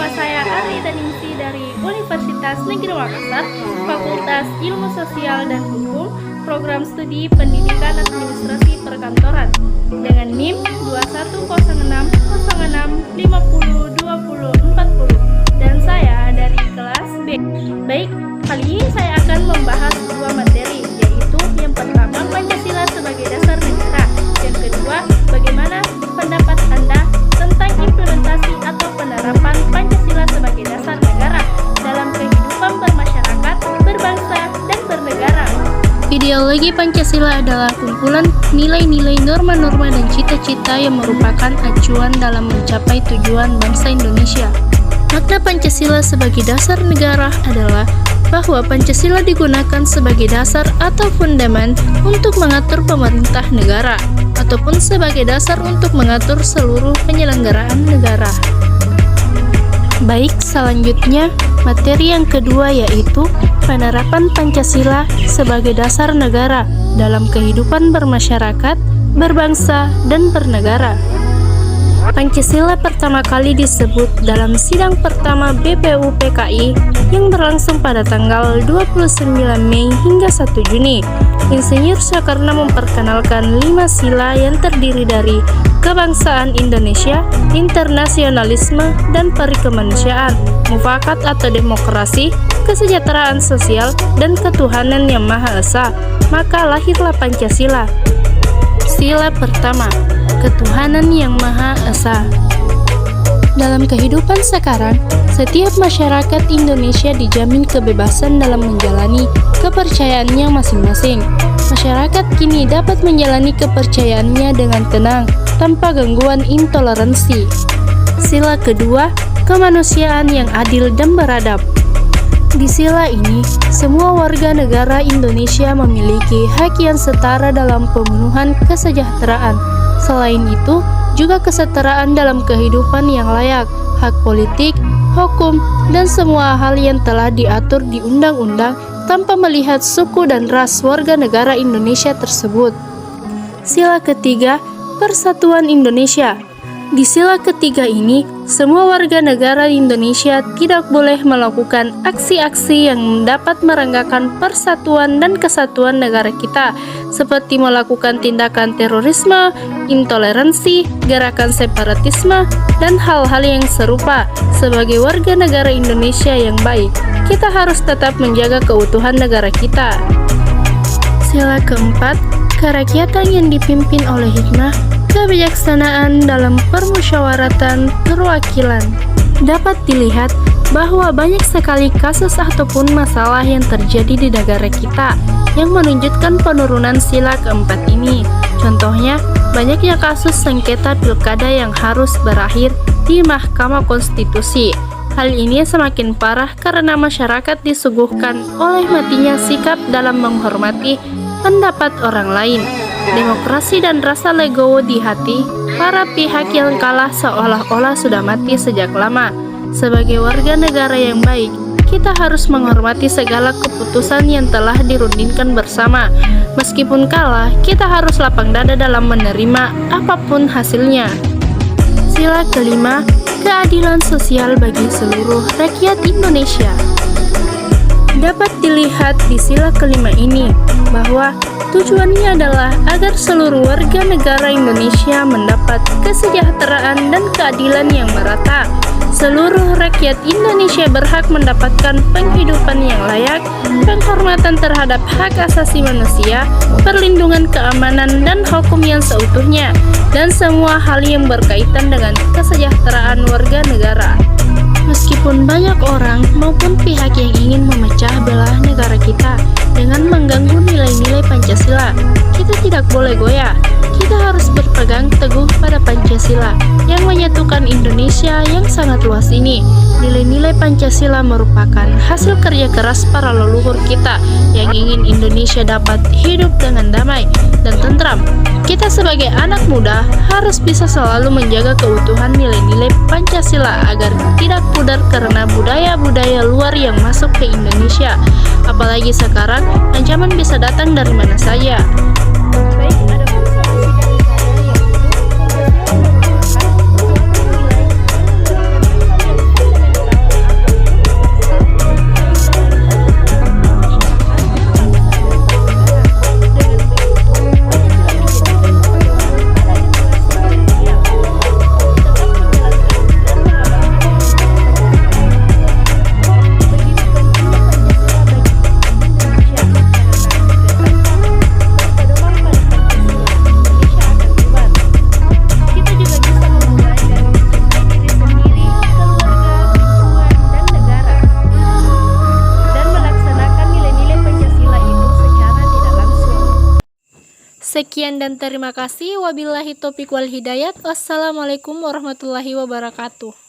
Nama saya Ari Daningsi dari Universitas Negeri Makassar, Fakultas Ilmu Sosial dan Hukum, Program Studi Pendidikan Administrasi Perkantoran, dengan NIM 210606502040, dan saya dari kelas B. Baik, kali ini saya akan membahas dua materi, yaitu yang pertama Pancasila sebagai dasar negara, yang kedua bagaimana pendapat Anda tentang implementasi atau penerapan Pancasila sebagai dasar negara dalam kehidupan bermasyarakat, berbangsa, dan bernegara. Ideologi Pancasila adalah kumpulan nilai-nilai, norma-norma, dan cita-cita yang merupakan acuan dalam mencapai tujuan bangsa Indonesia. Makna Pancasila sebagai dasar negara adalah bahwa Pancasila digunakan sebagai dasar atau fundamen untuk mengatur pemerintah negara, ataupun sebagai dasar untuk mengatur seluruh penyelenggaraan negara. Baik, selanjutnya materi yang kedua yaitu penerapan Pancasila sebagai dasar negara dalam kehidupan bermasyarakat, berbangsa, dan bernegara. Pancasila pertama kali disebut dalam sidang pertama BPUPKI yang berlangsung pada tanggal 29 Mei hingga 1 Juni. Insinyur Soekarno memperkenalkan 5 sila yang terdiri dari kebangsaan Indonesia, internasionalisme, dan perikemanusiaan, mufakat atau demokrasi, kesejahteraan sosial, dan ketuhanan yang Maha Esa. Maka lahirlah Pancasila. Sila pertama, ketuhanan yang Maha Esa. Dalam kehidupan sekarang, setiap masyarakat Indonesia dijamin kebebasan dalam menjalani kepercayaannya masing-masing. Masyarakat kini dapat menjalani kepercayaannya dengan tenang, tanpa gangguan intoleransi. Sila kedua, kemanusiaan yang adil dan beradab. Di sila ini, semua warga negara Indonesia memiliki hak yang setara dalam pemenuhan kesejahteraan. Selain itu, juga kesetaraan dalam kehidupan yang layak, hak politik, hukum, dan semua hal yang telah diatur di undang-undang tanpa melihat suku dan ras warga negara Indonesia tersebut. Sila ketiga, Persatuan Indonesia. Di sila ketiga ini, semua warga negara Indonesia tidak boleh melakukan aksi-aksi yang dapat merenggakan persatuan dan kesatuan negara kita, seperti melakukan tindakan terorisme, intoleransi, gerakan separatisme, dan hal-hal yang serupa. Sebagai warga negara Indonesia yang baik, kita harus tetap menjaga keutuhan negara kita. Sila keempat, kerakyatan yang dipimpin oleh hikmah, kebijaksanaan dalam permusyawaratan perwakilan. Dapat dilihat bahwa banyak sekali kasus ataupun masalah yang terjadi di negara kita yang menunjukkan penurunan sila keempat ini. Contohnya, banyaknya kasus sengketa pilkada yang harus berakhir di Mahkamah Konstitusi. Hal ini semakin parah karena masyarakat disuguhkan oleh matinya sikap dalam menghormati pendapat orang lain. Demokrasi dan rasa legowo di hati para pihak yang kalah seolah-olah sudah mati sejak lama. Sebagai warga negara yang baik, kita harus menghormati segala keputusan yang telah dirundingkan bersama. Meskipun kalah, kita harus lapang dada dalam menerima apapun hasilnya. Sila kelima, keadilan sosial bagi seluruh rakyat Indonesia. Dapat dilihat di sila kelima ini bahwa tujuannya adalah agar seluruh warga negara Indonesia mendapat kesejahteraan dan keadilan yang merata. Seluruh rakyat Indonesia berhak mendapatkan penghidupan yang layak, penghormatan terhadap hak asasi manusia, perlindungan keamanan dan hukum yang seutuhnya, dan semua hal yang berkaitan dengan kesejahteraan warga negara. Meskipun banyak orang maupun pihak yang ingin memecah belah negara kita dengan mengganggu nilai-nilai Pancasila, kita tidak boleh goyah. Kita harus berpegang teguh pada Pancasila yang menyatukan Indonesia yang sangat luas ini. Nilai-nilai Pancasila merupakan hasil kerja keras para leluhur kita yang ingin Indonesia dapat hidup dengan damai dan tentram. Kita sebagai anak muda harus bisa selalu menjaga keutuhan nilai-nilai Pancasila agar tidak pudar karena budaya-budaya luar yang masuk ke Indonesia. Apalagi sekarang, ancaman bisa datang dari mana saja. Baik, ada pun solusi dari saya yaitu Pancasila merupakan suatu nilai Sekian dan terima kasih. Wabillahi taufiq wal hidayat. Wassalamualaikum warahmatullahi wabarakatuh.